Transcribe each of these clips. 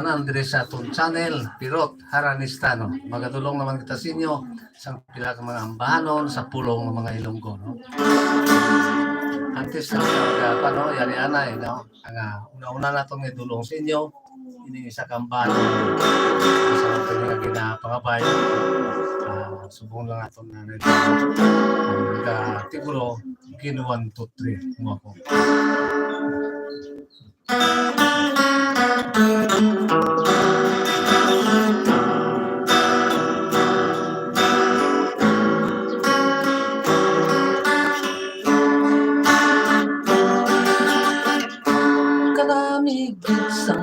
Andre sa atong channel Pirot Haranistano. Magatulong naman kita sa inyo sa pila ka mga ambahanon sa pulong ng mga Ilonggo, no. Antes na pano yari anay, no. Ang una-una natong idulong sa inyo ini isa ka ambahanon sa mga ginapangabay. Subong lang atong na siguro gin 1, 2, 3 mo ako. Kalamigit sa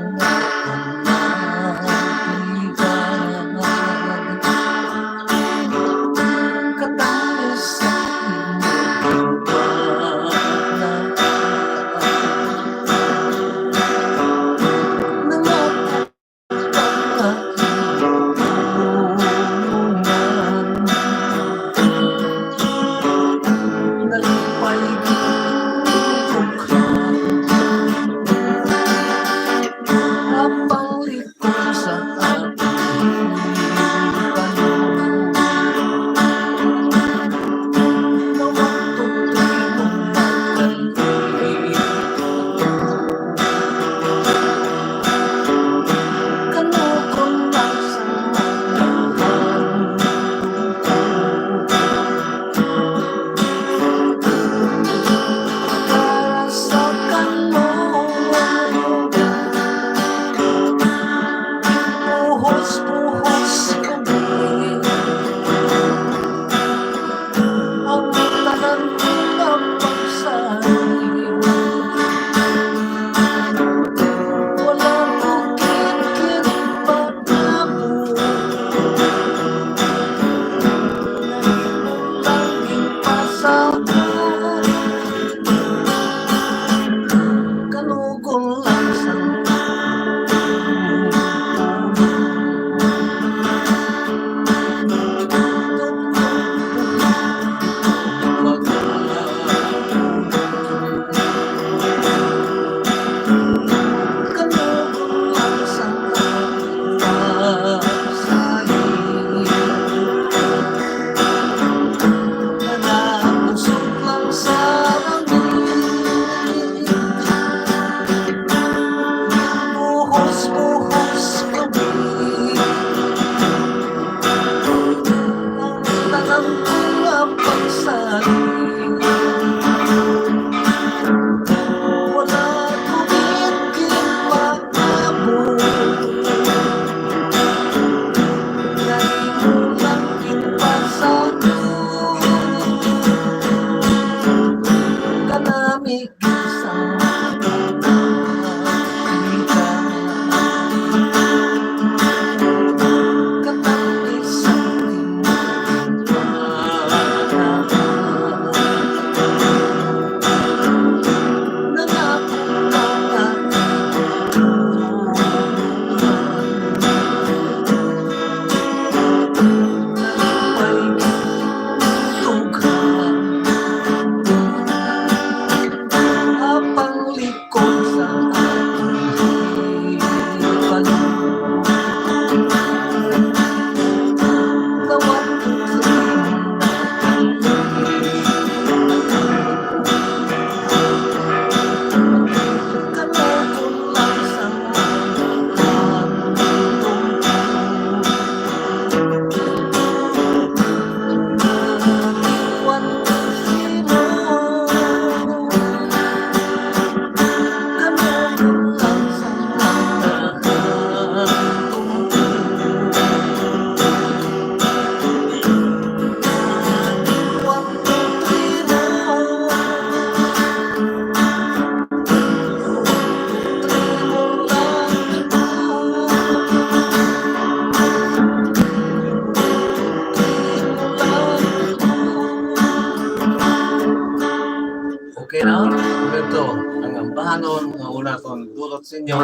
Sa inyo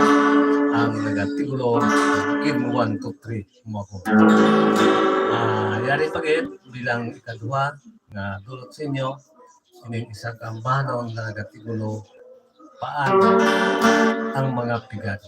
ang nagatigulo gin 1, 2, 3 mo ako. Yari pagit bilang ikaduha nga dulot sa inyo ining isa ka ambahanon nga nagatigulo paano ang mga pigad.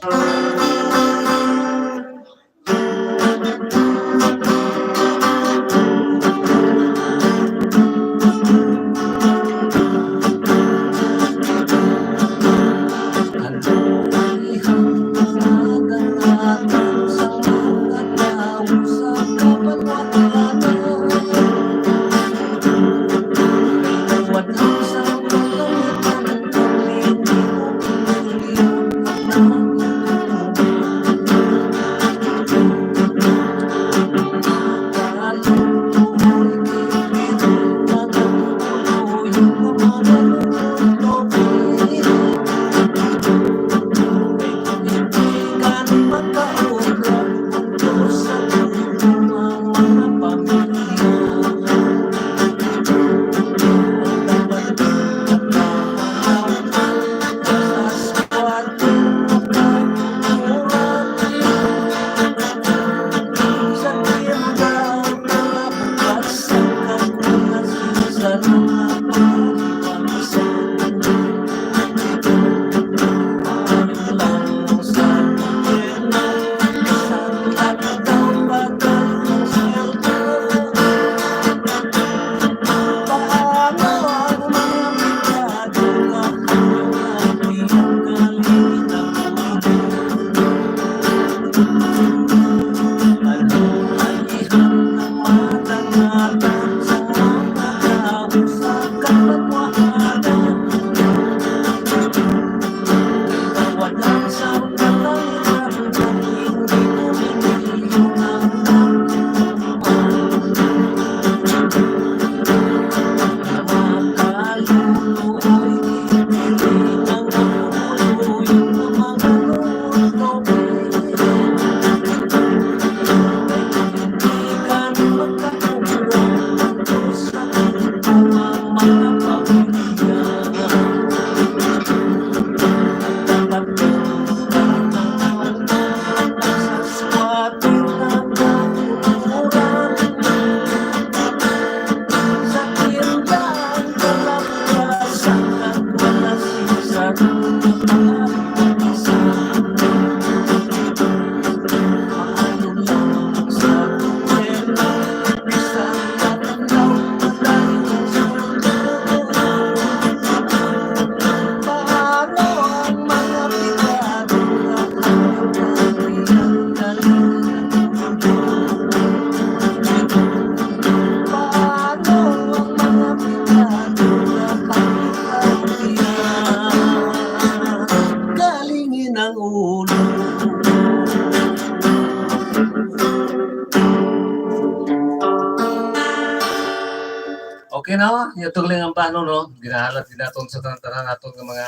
Okay na, itong lang ang paano, no? Ginahalat din natin sa tanan natin ng mga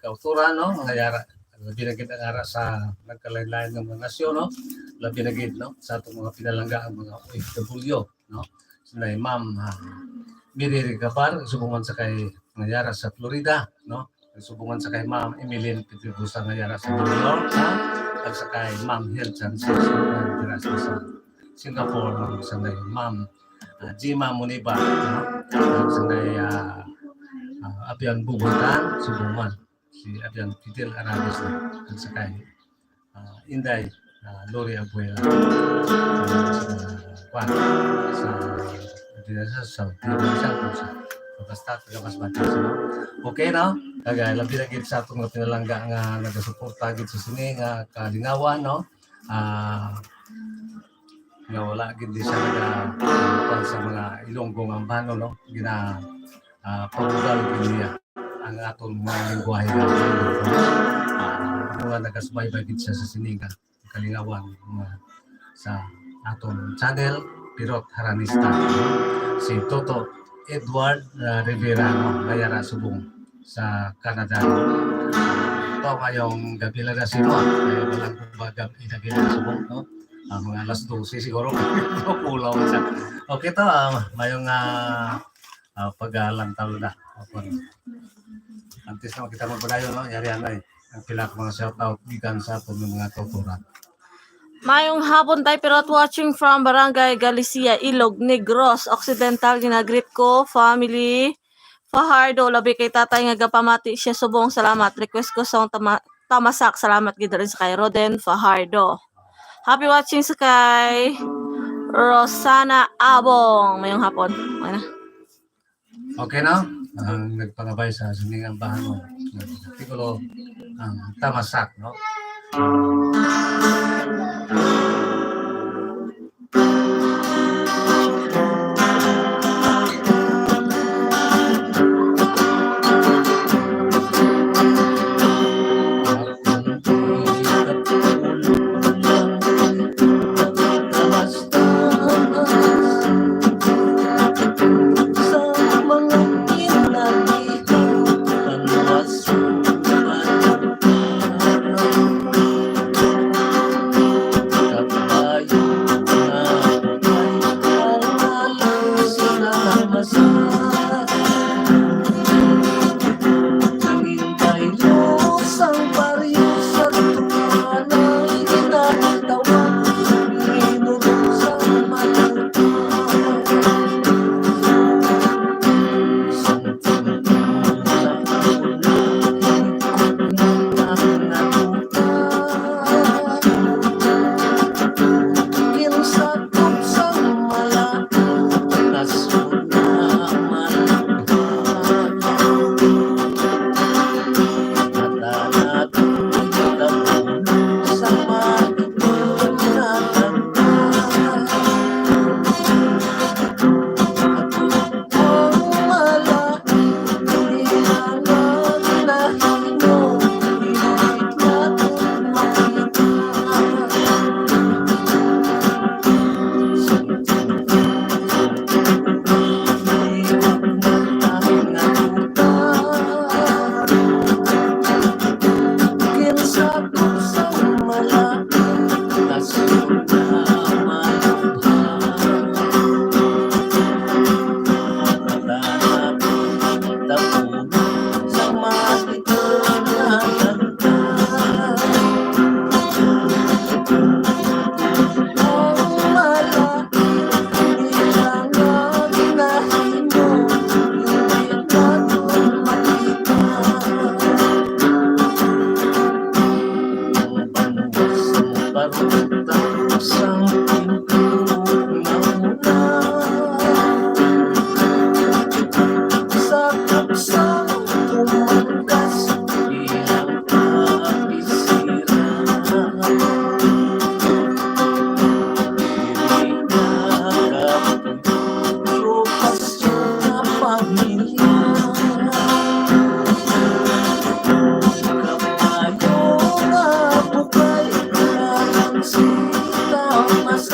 kauturan, no? Mga yara. Labi na gid ang ara sa nagkalain-lain ng mga nasyon, no? Labi na gid, no? Sa atong mga pinalangga ang mga OFW, no? Sila Ma'am Miri Gabar, subungan sa kay mga yara sa Florida, no? Subungan sa kay Ma'am Emeline Petribusa nga yara sa New York, no? At sa kay Ma'am Hill Chances sa Singapore, no? Sa Ma'am Jima Muniba, sanday Abian Bubutan, Subungan, si Abian Fidel Arabes at sakay Inday Lori Abuela sa basta mas batas, no? Okay, no? Kagaya labi na gid sa atong pinalangga nga nagasuporta gid sa sini nga kalingawan, no? Nga wala gid di siya nagapang sa mga Ilonggong ang bano, no? Gina pagugal gid niya ang aton mga lingwahe mga nagasubaybay gid siya sa sininga kalingawan sa aton channel Pirot Haranista, no? Si Toto Edward Rivera, no? Layara Subong sa Canada. Ito ngayong gabi lang na sino, kaya walang kumbaga inagila Subong, no? Mga alas 12 siguro pulaw siya. Okay to, mayong pag-alantaw na. Antes na kita magpadayon, no? Yarihan na ang pila mga shoutout gikan sa aton ng mga tuturan. Mayong hapon tayo Pirot watching from Barangay Galicia, Ilog Negros Occidental. Ginagreet ko family Fajardo, labi kay tatay nga gapamati siya subong salamat. Request ko song tamasak. Salamat gid rin sa kay Roden Fajardo. Happy watching sa kay Rosana Abong. Mayong hapon. Ano? Okay na? Ang nagpangabay sa sumingang bahanon. Artikulo ang tamasak, no? Mas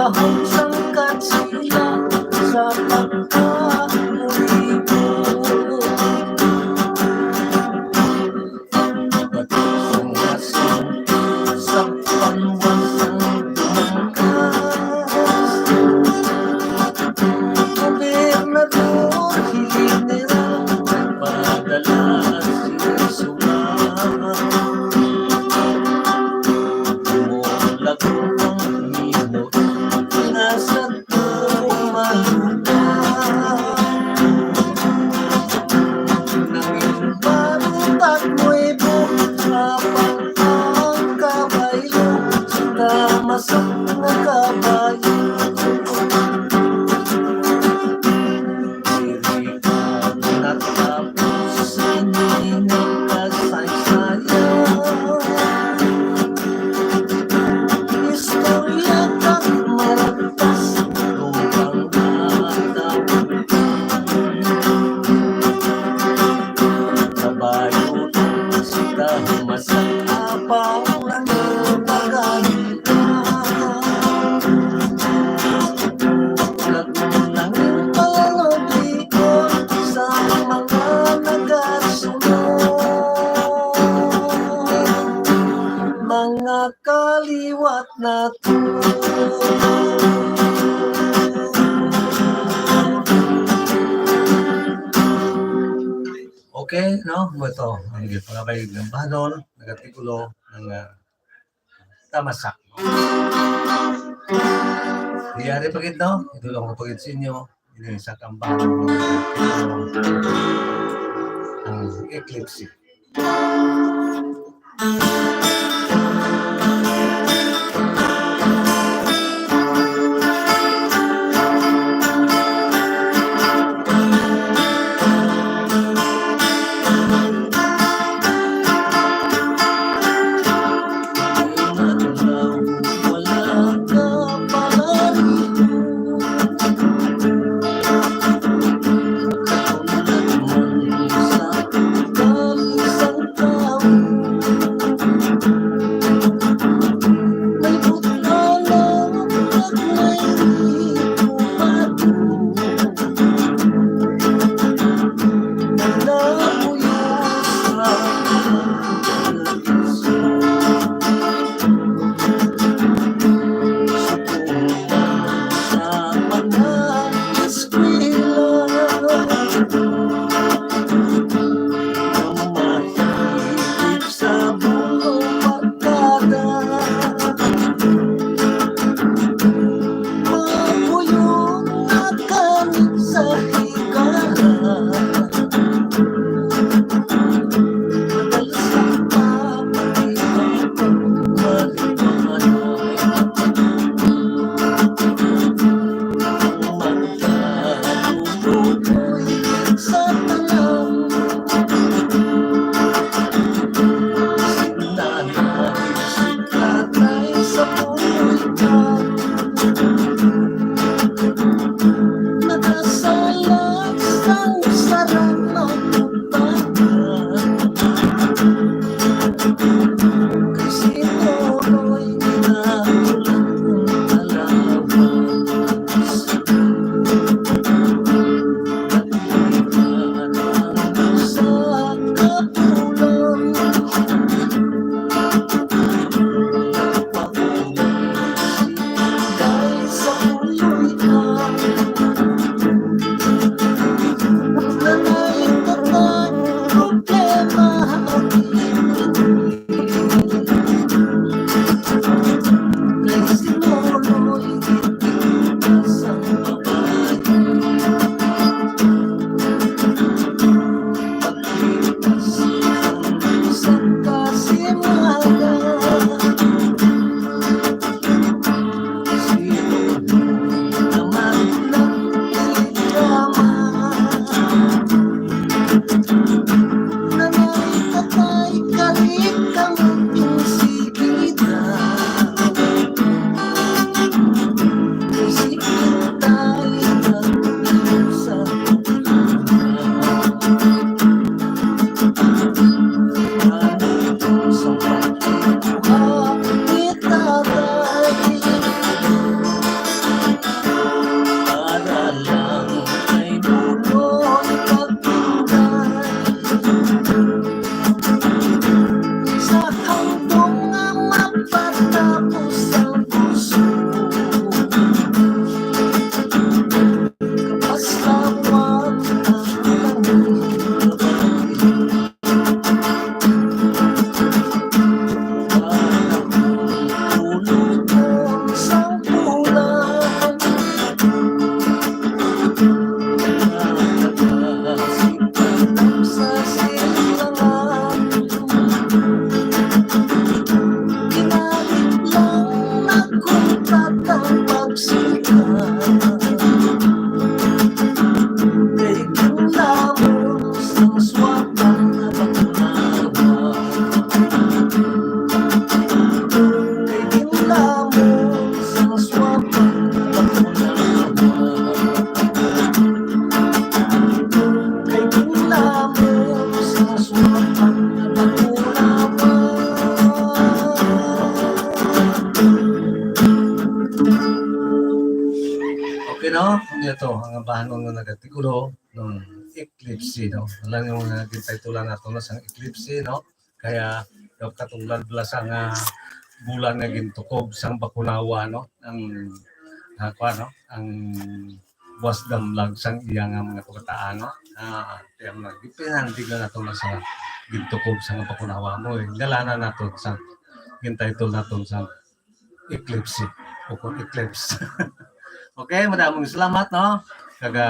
Dahon sangkat sila sa pagkaulibot. Batusang asin sa panwasang dumangkas. Gobernador General nagpadala sinusulat. Mulag ang minot nasa tumalupa. Nanging barutat nuevo habang ang kabayo sa tamasak na kabayo. Natapos sininang kasaysayan. Istorya kang maratas upang matapunan. Kabayo si Dahmasak apaw ng pagalitan. Nagunangin palubikon sa mga nagasunod. Mga kaliwat na Okay, no? Ito, ang pagkabay ng Banon, nagatikulo ng Tamasak. Diyari pagit, no? Ito lang ko pagit sa inyo. Ini sa kambang ang Eclipse. wala ka pala rito. Katulad man sa kalisang tao. sikat kay kinlamon sang swatang nabakunawa kay kinlamon sang swatang nabakunawa kay kinlamon sang swatang nabakunawa. Okay, no? Ito, ang bahanon nga nagatigulo ng eclipse, no? Alam yung gintay-tulan nato na sang eclipse, no? Kaya, yung katulad pala sa nga bulan nga gintukob sang bakunawa, no? Ang, no? Ang buwas damlag sang iya nga mga kabataan, no? Kaya pinandig na nato na sa gintukob sang bakunawa mo, eh. Galanan nato sa gintay-tul nato sa eclipse, o kung eclipse. Okay, maraming salamat, no? Kaga,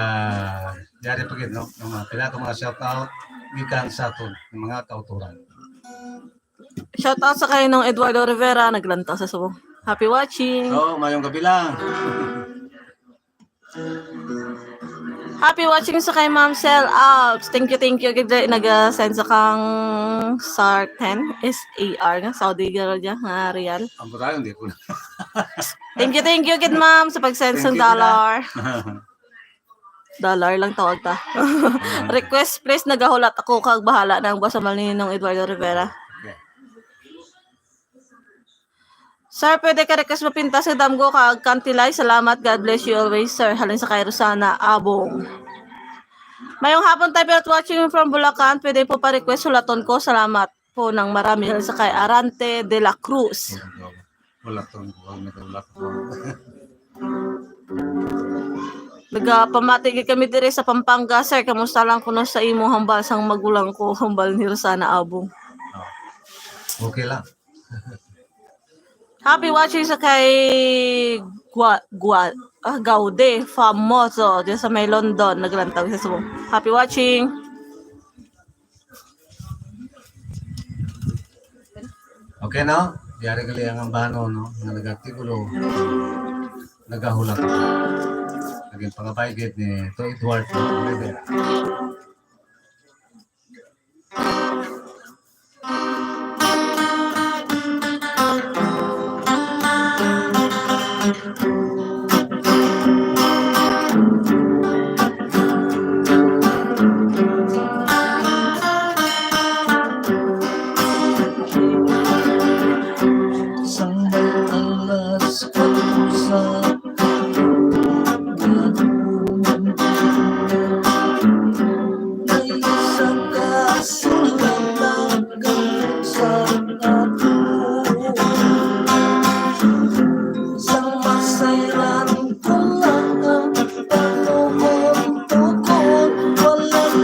yari pagid, no? Ng mga pinato mga shoutout, gikan sa aton, ng mga kauturan. Shoutout sa kayo ng Eduardo Rivera, naglanta sa Subo. Happy watching! So, mayong gabi lang. Happy watching sa kay Ma'am Sel Alps. Thank you. Gid nag-send sa kang SAR 10, SAR nga, Saudi girl dyan, nga real. Ang tayo, hindi ko na. Thank you, gid ma'am, sa pag-send Thank sa you, dollar. Dollar lang tawag ta. Request please, nagahulat ako kag bahala ng boss sa Malinong Eduardo Rivera. Okay. Sir, pwede ka request mapinta sa damgo kag kantilay. Salamat. God bless you always, sir. Halin sa kay Rosana Abong. Mayong hapon tayo pero watching from Bulacan. Pwede po pa-request hulaton ko. Salamat po ng marami. Halin sa kay Arante de la Cruz. Wala to, wala to. Nagapamatigil kami dire sa Pampanga, sir. Kamusta lang kuno sa imo hambal sang magulang ko, hambal ni Rosana Abong. Okay lang. Happy watching sa kay Gaude Famoso diyan sa may London, naglantag sa Subo. Happy watching. Okay, no? Yari gali ang bahanon, no? Nga nagatigulo. Nagahulat. Naging pangabaygit ni to Edward, no? Rivera. Sampai alas katusap ay isang kasulatan katusap ako sang masairan ko lang ang panuhon-tuhon walang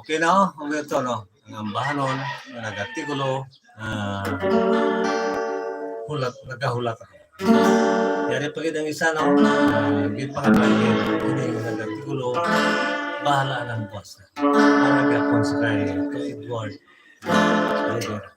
Okay na, ito no. Ang ambahanon, nagatikulo, hulat, nagahulat ako. Yari pagid ang isa no, gid pa nga hindi nagatikulo, bahala ng boss. Nagapon sa kay Edward. Rivera.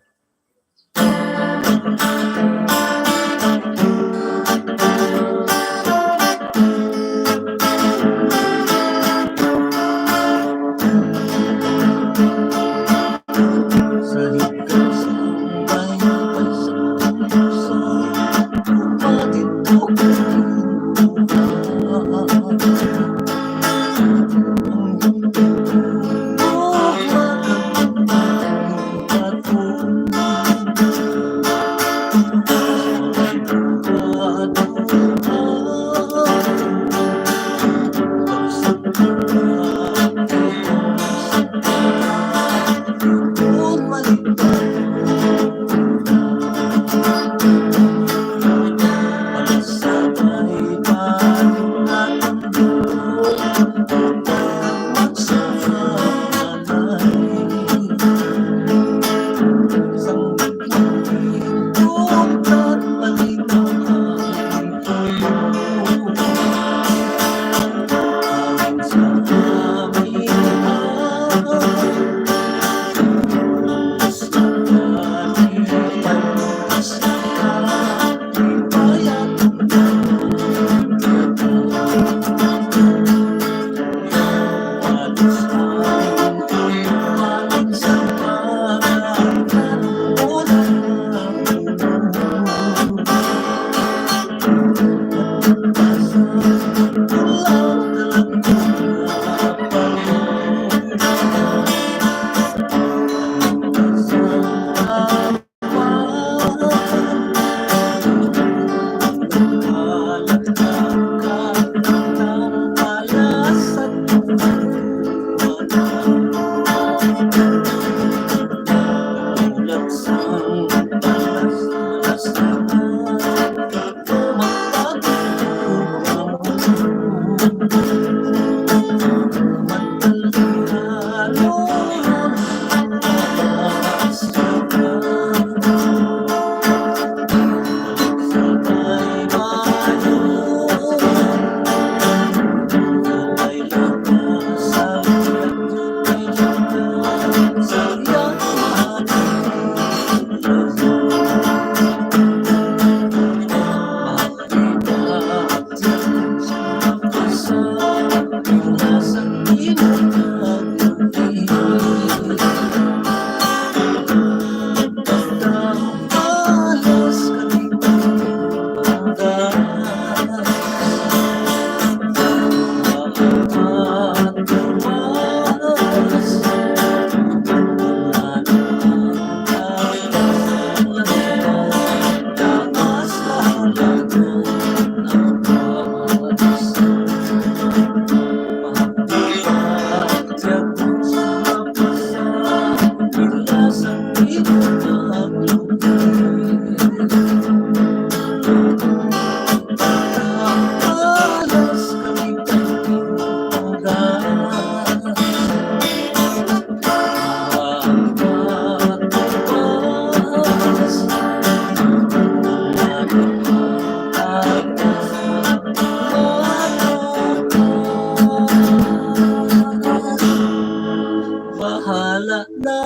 Bahala na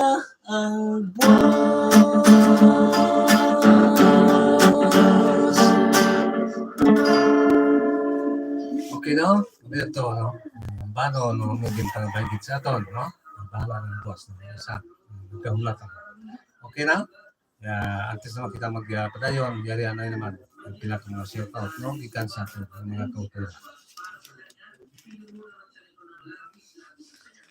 ang buwan. Okay no? Ito no. Paano no maging pangbayad sa aton no? Bahala ng boss no. Sa gahulat ako. Okay na? Antes naman kita magpadayon, yari anay naman ang pinaka mga shout out no? Ikan sa aton ang mga kauturan.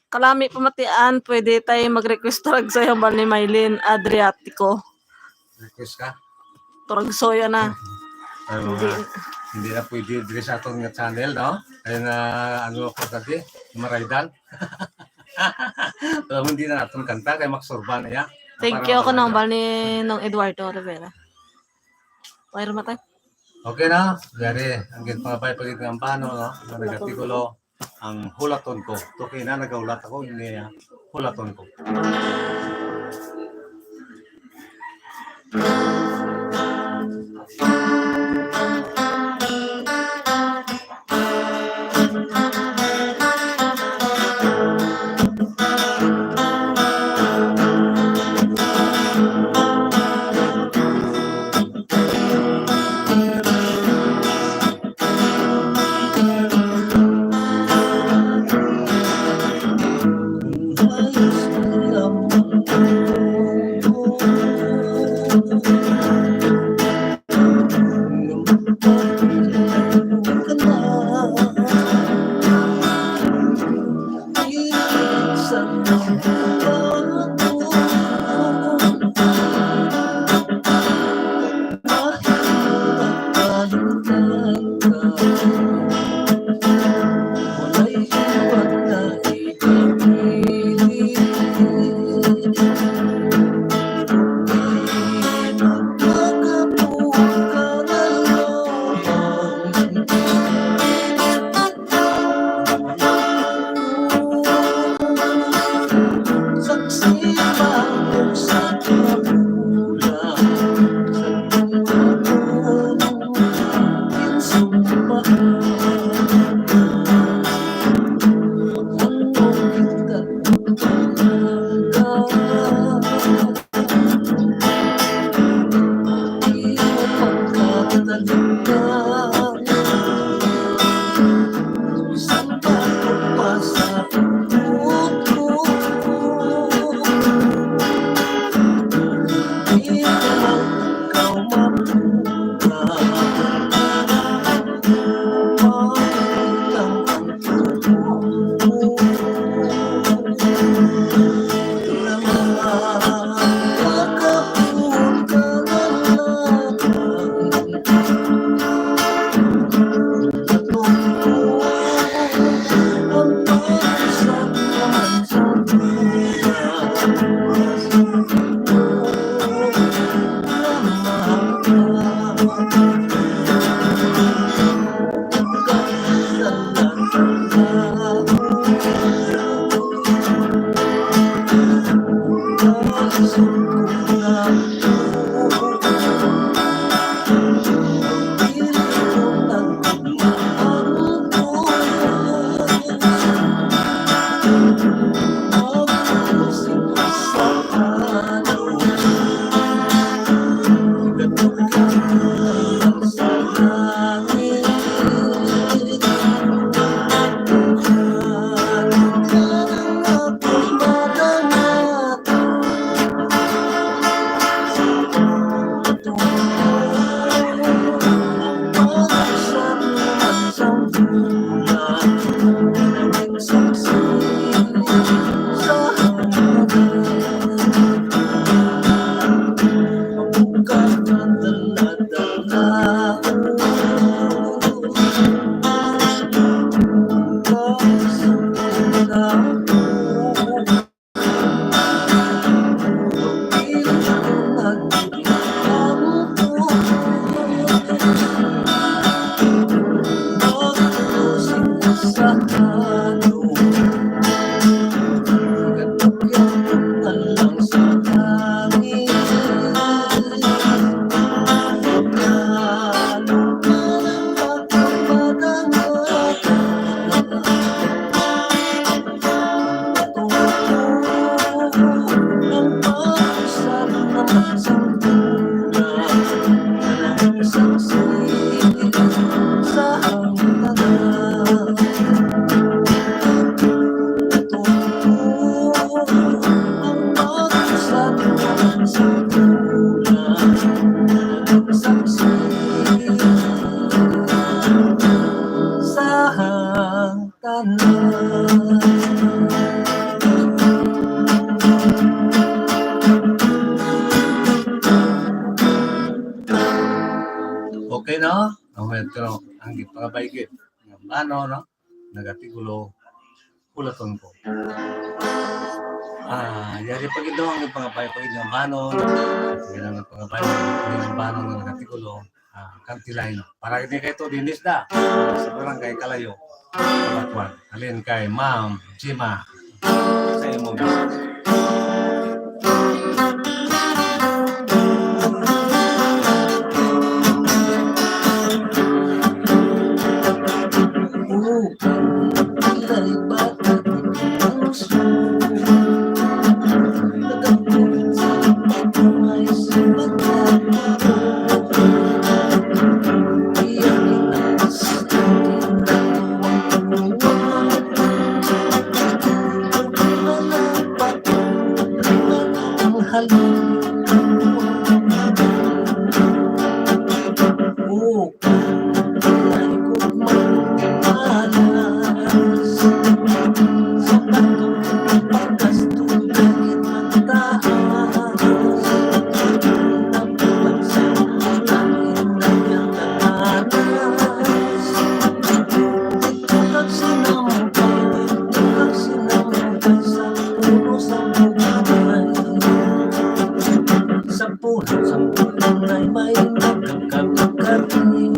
Kalami pamatian, pwede tayo mag-request turag sa'yo ba ni Maylin Adriatico. Request ka? Turag soya na. Hindi. Hindi na pwede dito sa atong nga channel, no? Kaya na ano ko dati, maraydan. Pero hindi na atong kanta, kaya maksurban na ya. Thank you ako nang bali nung Eduardo Rivera. Wire matay. Okay na, yari, ang ginpangabay pagiging ang pano, no? Nagatikulo ang hulaton ko. Okay na, nagaulat ako, hindi ya. hulaton ko. Okay no? Pero ang pagabaygit. Ano no? Nagatigulo hulaton ko. Yari pag ito ang pangabay pag ito ang banon, ang pangabay pag ang banon ng nagatigulo, kantilay no. Para hindi kayo ito dinis da sa barangay Kalayo. Kabatwan. Alin kay Ma'am Jima. Sa sa imong business. Pilay bata ang gusto nagagulin sa pagkamay sa pagkakako iyakin ang asakin na tuwang manampat ang halong pilay ko malas sa patong pagkastulagin mataas napulang sa langit na niyang nananas dito kang sinampay sa puno sa buhay sa puno sa buhay may nagkakabikari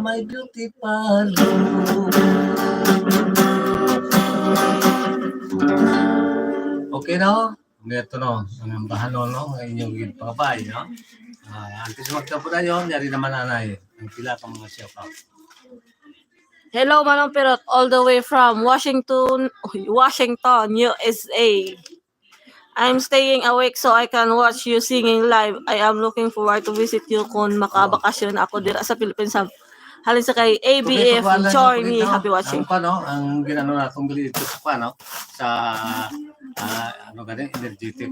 my beauty parlor. Okay no? Ito no, ang bahano no, ang inyong ginpakabay no. Antes magtapo na yun, yari naman nanay. Ang pila ka mga shout-out. Hello, Manong Pirot, all the way from Washington, USA. I'm staying awake so I can watch you singing live. I am looking forward to visit you kung makabakasyon ako dira sa Philippines. Halin sa kay ABF, join me, happy watching. Ang pano, ang ginano natong dito sa pano, sa ano ganyan, energetic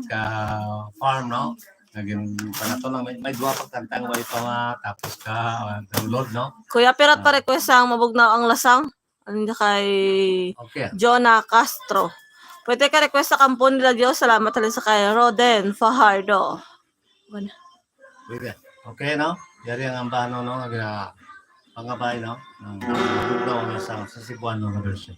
farm, no? Naging panato lang, may dua pagkantang way pa tapos ka, download, no? Kuya Pirot, pa-request ang mabugnaw ang lasang. Ano kay Jonah Castro. Pwede ka request sa kampon nila Diyos. Salamat halin sa kay Roden Fajardo. Okay, no? Yari ang ambano, no? Pangabay, no? Mabugnaw ang lasang sa Cebuano na version.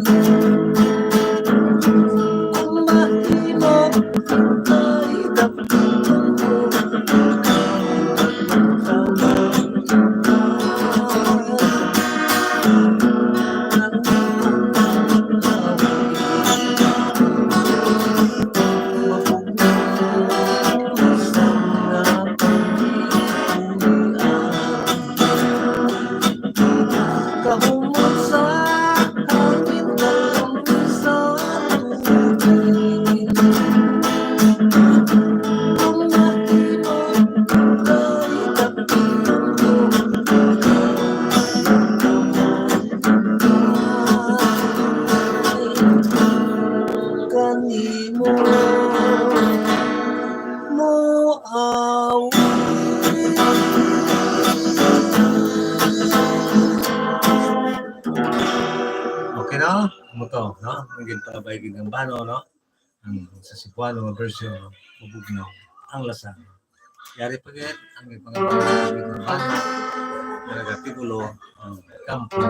Kung mahimo ay dapitan ko, kahumot sa hangin kalami sa tubig. Kung mahimo ay dapitan ko, kanimo mo Okay na? Mo to, no? Ang gintabay ng bano, no? Ang sa Cebuano nga version, no? Mabugnaw. Ang lasa. Yari pa gid ang mga pagkain ng bano. Nagatigulo ang kampo.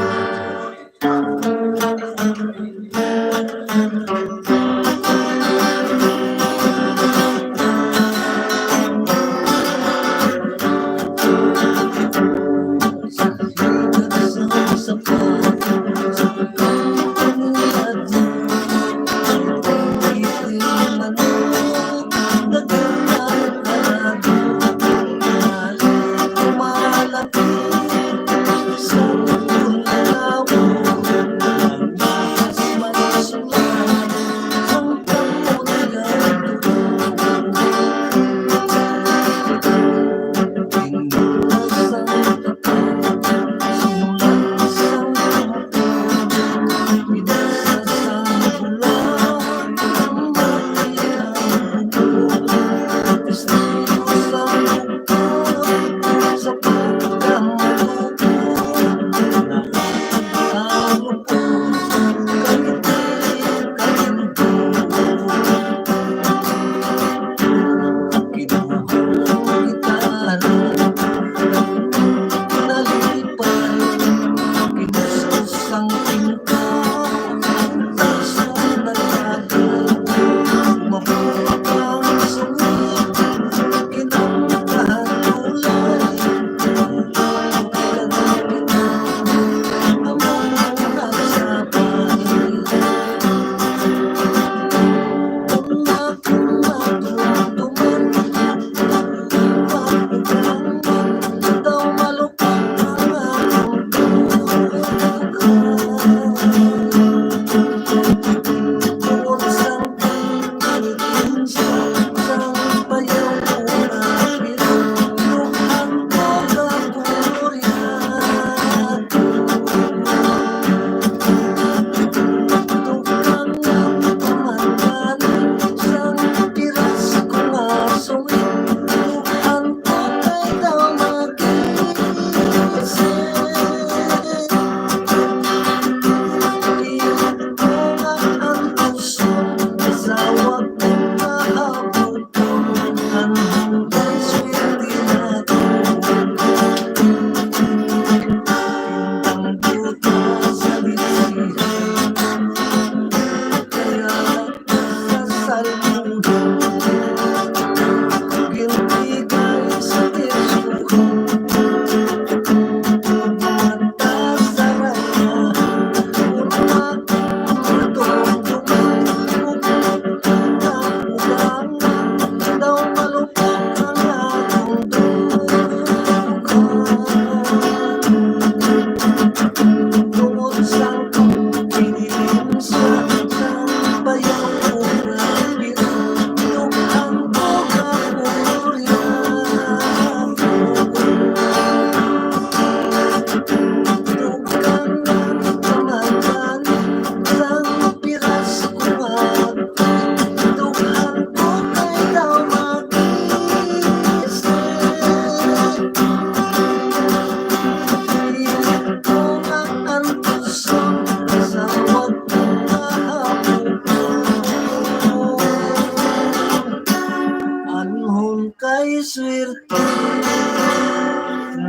kay swerte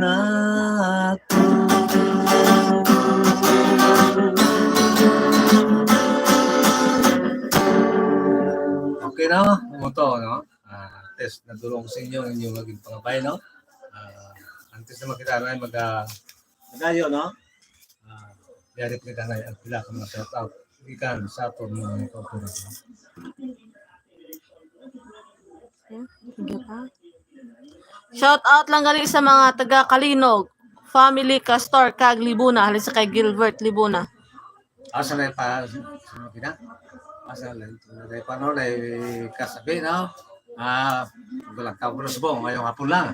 na ako. no? Umuto, no? Test na dulong sa inyo, inyong maging pangabay, no? Antes na makita na magayo, no? Yari kita na ang pila ka mga shout out. Ikan sa ato mga kauturan. No? Shout out lang gali sa mga taga Kalinog, family Castor, kag Libuna, halin sa kay Gilbert Libuna. Asa na pa sa makina? Asa na paano na kasabi, no? Gulang ka mo sa bong, ngayong hapon lang.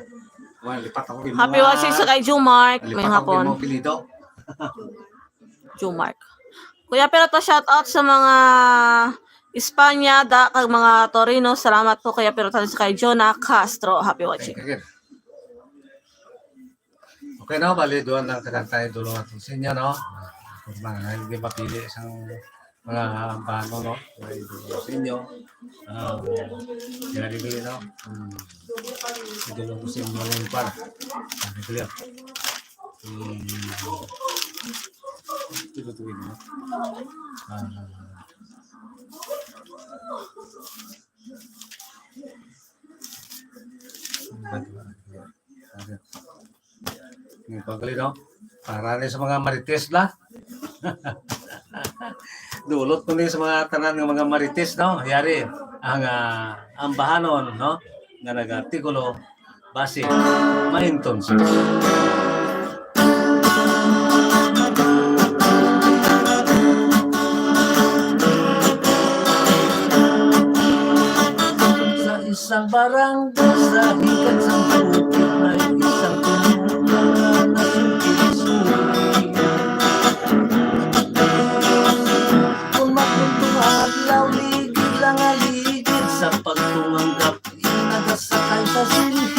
Lipat ako kay Happy watching sa kay Jumark, may lipat ako kay hapon. mo pilido. Jumark. Kuya, pero to shout out sa mga Espanya, kag mga Torino. Salamat po kuya, pero to sa kay Jonah Castro. Happy watching. Okay, no? Bali, doon lang tayo dulo natin sa inyo, no? Kung mga hindi mapili isang mga bano, no? May dulo sa inyo. Kaya bibili, no? Dulo ko sa inyo ng para. Bibili ako. Tutuin, no? Yung pagkali, no? Para rin sa mga marites la. Dulot ko rin sa mga tanan ng mga marites, no? Yari, ang bahanon, no? Nga nag-artikulo, base, mainton siya. Sa isang barangay sa hikat sa bukid may isang tulugan na sukit-sukit. Kung makuntung adlaw, ligid lang aligid sa pagtumanggap, inagasakay sa silhid.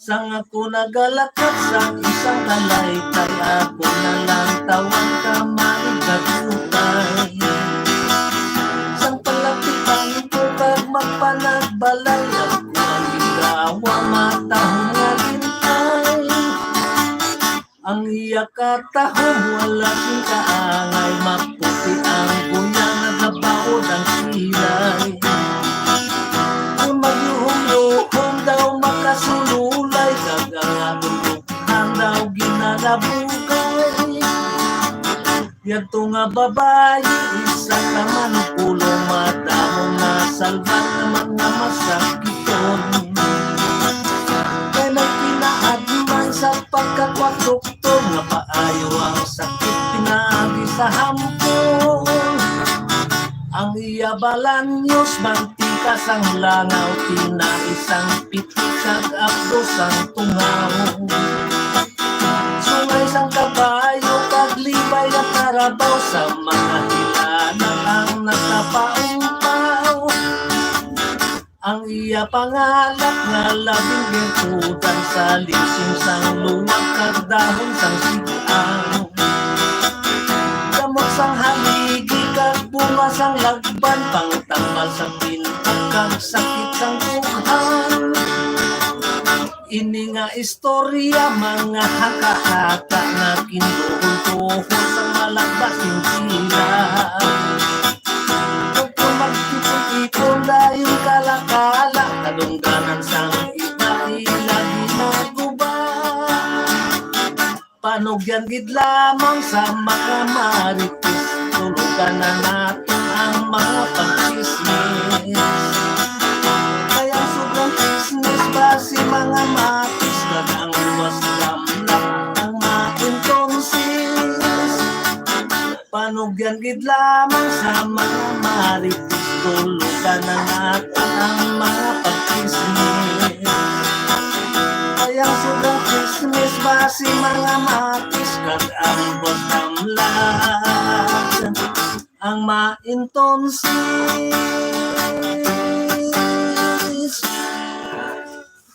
Sang ako nagalakad sa isang kalaytay, ako na lang tawag kamay gagutay. Sang palapitan ko kag magpanagbalay, ako ang igawa matahong nga gintay. Ang iya katahong wala sing kaangay, maputi ang guyang nagabaod ang kilay. Kung magyuhong-yuhong daw makasululay, kag ang akong bukhan daw ginalabugay. Yato nga babae, isa ka man pulong mata mo na salbat naman nga masakiton. Kaya nagpinaad man sa pagkakwak doktor, nga paayo ang sakit pinagi sa hampon. Ang iya balanyos, mantikas ang langaw, tinaisang pitik kag apdos ang tungaw. Sungay sang kabayo, kag libay ang karabaw, sa mga hilana ang nakapaumpaw. Ang iya pangalak nga labing virtudan, sa lising sang luwag kag dahon sang sigang. Gamot sang haligi kag bunga sang lagban, pangtambal sa pinag kag sakit sang bukhan. Ini nga istorya, mga haka-haka nga kinuhon-tuhon sa malagbasing sila. Kung magtipon-ipon dahil kalakala, kadungganan sang iba-ila ginaguba. Panugyan gid lamang sa mga marites, tulugan na natin ang mga pagchismis. Kaya sobrang business ba si mga matis, kag ang luwas lamlak ang makintonsis. Panugyan gid lamang sa mga marites, tulugan na natin ang mga pagchismis. Kaya sobrang business ba si mga matis, kag ang luwas lamlak ang maintonsis.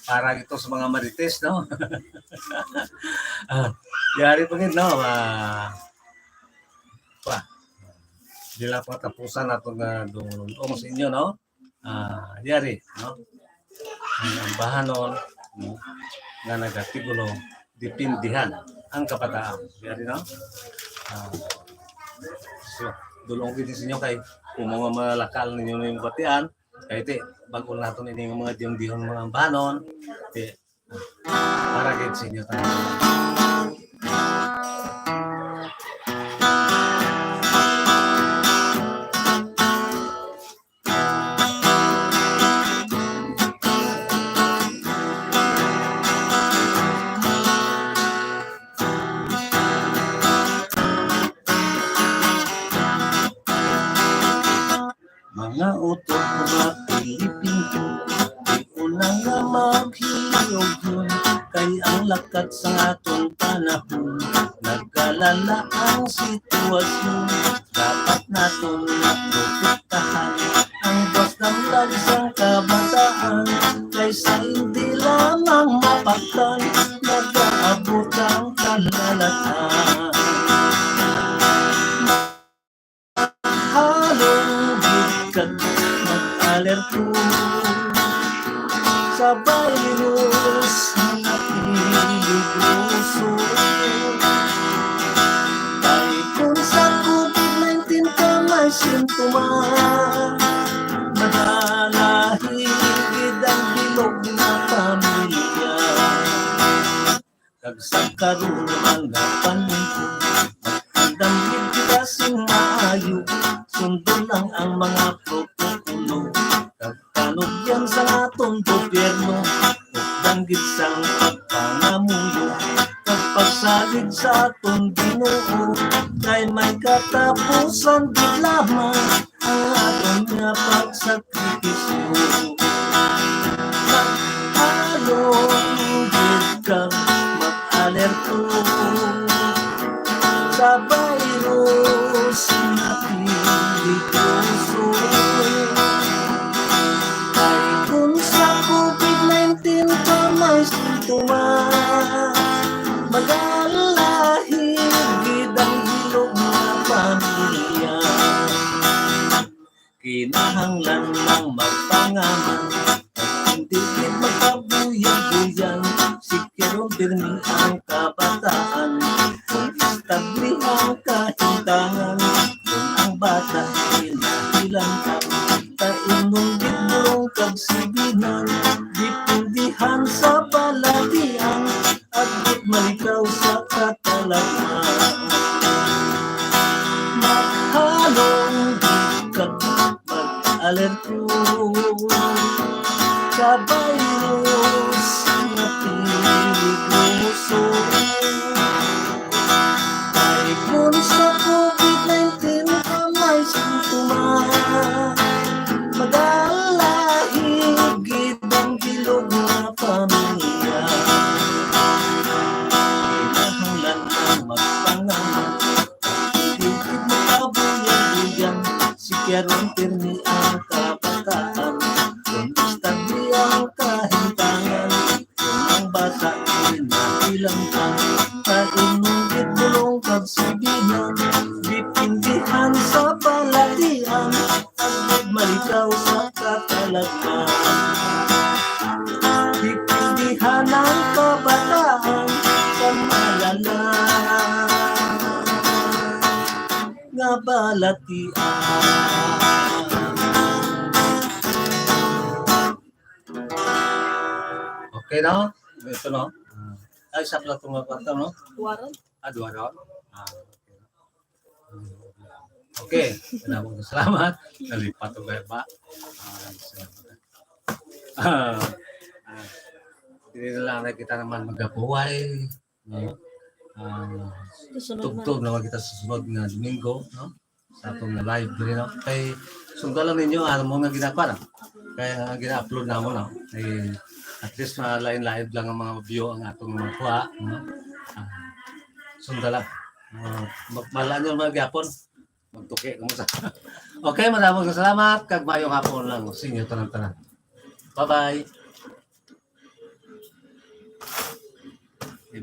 Para ito sa mga marites, no? Yari po no? Di lang patapusan nato nga doon sa inyo, no? Yari, no? Ang bahanon, no? Nga nagatigulo, dipindihan ang kabataan. Yari, no? So, dulong gid sa inyo kay kung mga malakal ninyo ning batian kay ti bago naton ini nga mga dihon mga banon ti para gid sa inyo tayo. Mga utok mga Pilipino, di una nga maghiyog yun, kay ang lakat sa atong panahon, nagkalala ang sitwasyon, dapat naton naprotektahan, ang bastang lagsang kabataan, kaysa hindi lamang mapagtan, nag-aabot ang kalalatan. Halong bigkat mag-alerto sa virus na piniguso. Kahit kung sa COVID-19 ka may simptoma, madalahigid ang bilog na pamilya. Kag sa karoon mga paningko, magandang biglasing maayo, sundo lang ang mga protokolo. Kagkanog yan sa atong gobyerno, danggit sang pagpangamuyo. Kapagsalig sa atong Ginoo, kay may katapusan di lamang ang atong nga pagsakripisyo. Maghalong kang mag-alerto sa virus na piniguso. Kahit kung sa COVID-19 ka may simptoma, mag-alahigid ang bilog na pamilya. Kinahanglan lang magpangaman, hindi gid magkabuyan-buyan, sikirong dirmi ang kabataan. Istabli ang kahintangan, kung ang bata hinahilangan, tainong gitbulong kagsibinan, dipundihan sa palatian, at di malikaw sa katalaman. Maghalong bigkat mag-alerto sa virus na piniguso. Kung sa COVID-19 ka may simptoma, mag-alahigid ang bilog na pamilya. Kinahanglan ang magpangaman, higit makabuyan-buyan, sikyarong pirmi ang kabataan, kung istabli ang kahintangan, kung ang bata hinahilangan, tainong gitbulong kagsibinan, dipindihan sa palatian, at malikaw sa katalagan. Dipindihan ang kabataan sa malala nga balatian. Okay no? Ito no? Ay, isa pala itong mga kwarta, no? Waron. Dua ron? Okay. Salamat. Nalipat ko kayo ba? Hindi na lang na kita naman magabuhay. No? Tugtog naman kita sa sunod na Domingo. No? Sa itong live din. No? Kaya sundan lang ninyo ano mo nga ginagawa. No? Kaya gina-upload na mo. No? Kaya at least malain-lain lang ang mga view ang atong mga kuha. No? Sundan lang. Magmalaan nyo mga gapon. Magtuki. Okay, maraming salamat. Kag mayong hapon lang. Sinyo tanan-tanan. Bye-bye.